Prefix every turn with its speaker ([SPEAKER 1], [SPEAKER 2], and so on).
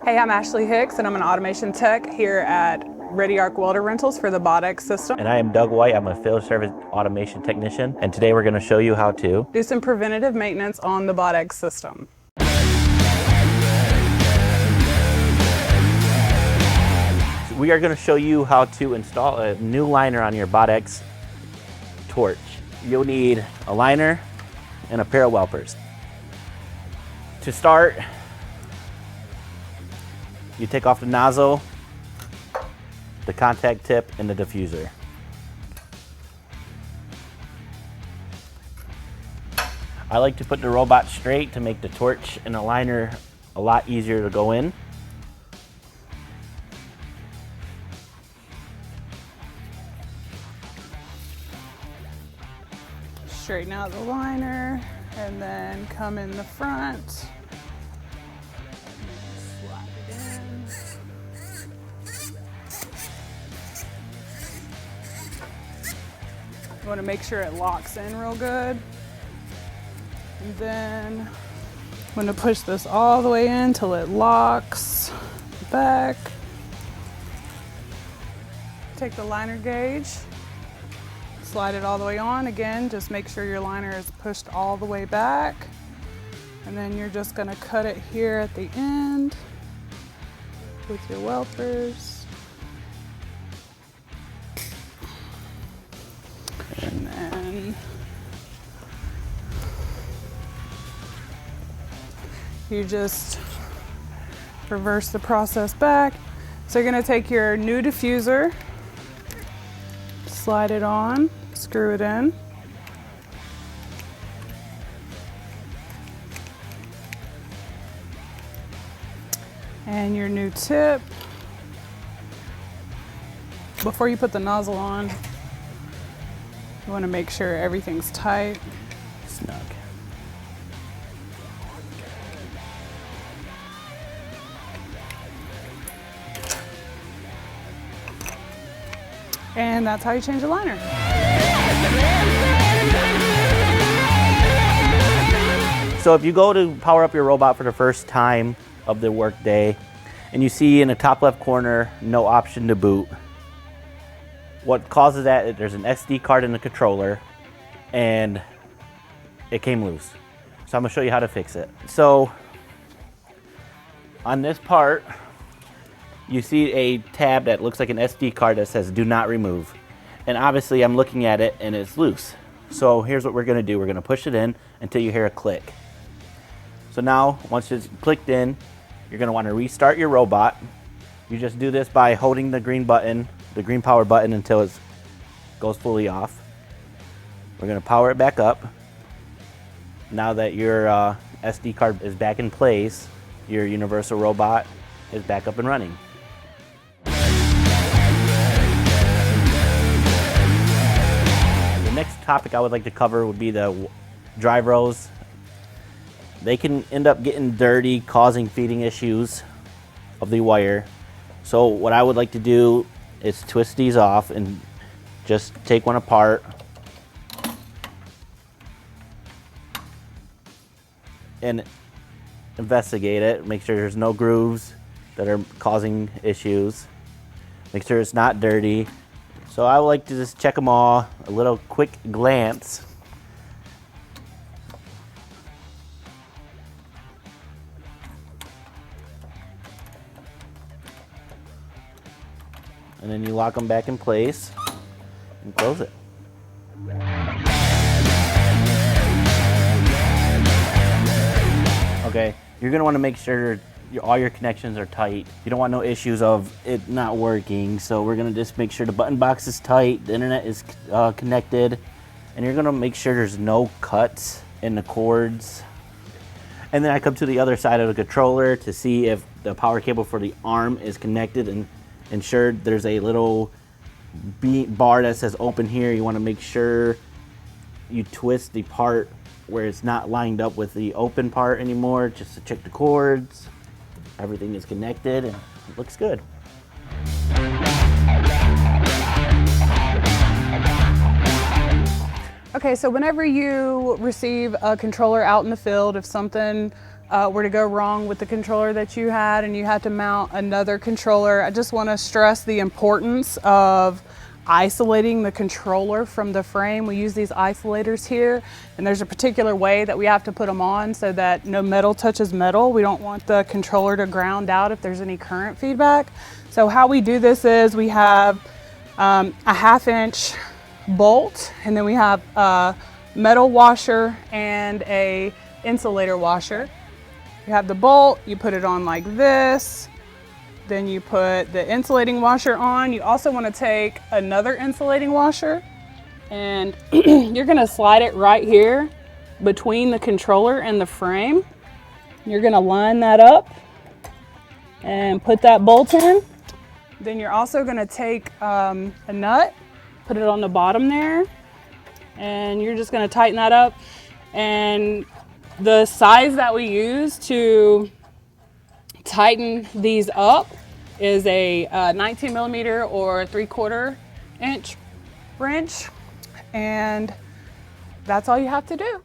[SPEAKER 1] Hey, I'm Ashley Hicks, and I'm an automation tech here at Ready Arc Welder Rentals for the BotX system.
[SPEAKER 2] And I am Doug White. I'm a field service automation technician. And today we're going to show you how to
[SPEAKER 1] do some preventative maintenance on the BotX system.
[SPEAKER 2] We are going to show you how to install a new liner on your BotX torch. You'll need a liner and a pair of welpers. To start, you take off the nozzle, the contact tip, and the diffuser. I like to put the robot straight to make the torch and the liner a lot easier to go in.
[SPEAKER 1] Straighten out the liner and then come in the front. Slide it in. You want to make sure it locks in real good. And then I'm going to push this all the way in till it locks back. Take the liner gauge, slide it all the way on. Again, just make sure your liner is pushed all the way back. And then you're just going to cut it here at the end with your welpers. And then you just reverse the process back. So you're going to take your new diffuser, slide it on, screw it in. And your new tip. Before you put the nozzle on, you want to make sure everything's tight.
[SPEAKER 2] Snug.
[SPEAKER 1] And that's how you change the liner.
[SPEAKER 2] So if you go to power up your robot for the first time of the work day and you see in the top left corner, no option to boot, what causes that is there's an SD card in the controller and it came loose. So I'm gonna show you how to fix it. So on this part, you see a tab that looks like an SD card that says do not remove. And obviously I'm looking at it and it's loose. So here's what we're gonna do. We're gonna push it in until you hear a click. So now, once it's clicked in, you're gonna wanna restart your robot. You just do this by holding the green button, the green power button, until it goes fully off. We're gonna power it back up. Now that your SD card is back in place, your universal robot is back up and running. The next topic I would like to cover would be the drive rows. They can end up getting dirty, causing feeding issues of the wire. So what I would like to do is twist these off and just take one apart and investigate it. Make sure there's no grooves that are causing issues. Make sure it's not dirty. So I would like to just check them all, a little quick glance. And then you lock them back in place and close it. Okay, you're gonna wanna make sure all your connections are tight. You don't want no issues of it not working. So we're gonna just make sure the button box is tight, the internet is connected, and you're gonna make sure there's no cuts in the cords. And then I come to the other side of the controller to see if the power cable for the arm is connected and ensure there's a little bar that says open here. You wanna make sure you twist the part where it's not lined up with the open part anymore, just to check the cords. Everything is connected and it looks good.
[SPEAKER 1] Okay, so whenever you receive a controller out in the field, if something were to go wrong with the controller that you had and you had to mount another controller, I just want to stress the importance of isolating the controller from the frame. We use these isolators here, and there's a particular way that we have to put them on so that no metal touches metal. We don't want the controller to ground out if there's any current feedback. So how we do this is we have a 1/2 inch bolt, and then we have a metal washer and a insulator washer. You have the bolt, you put it on like this, then you put the insulating washer on. You also want to take another insulating washer and you're going to slide it right here between the controller and the frame. You're going to line that up and put that bolt in. Then you're also going to take a nut, put it on the bottom there, and you're just going to tighten that up. And the size that we use to tighten these up is a 19 millimeter or 3/4 inch wrench, and that's all you have to do.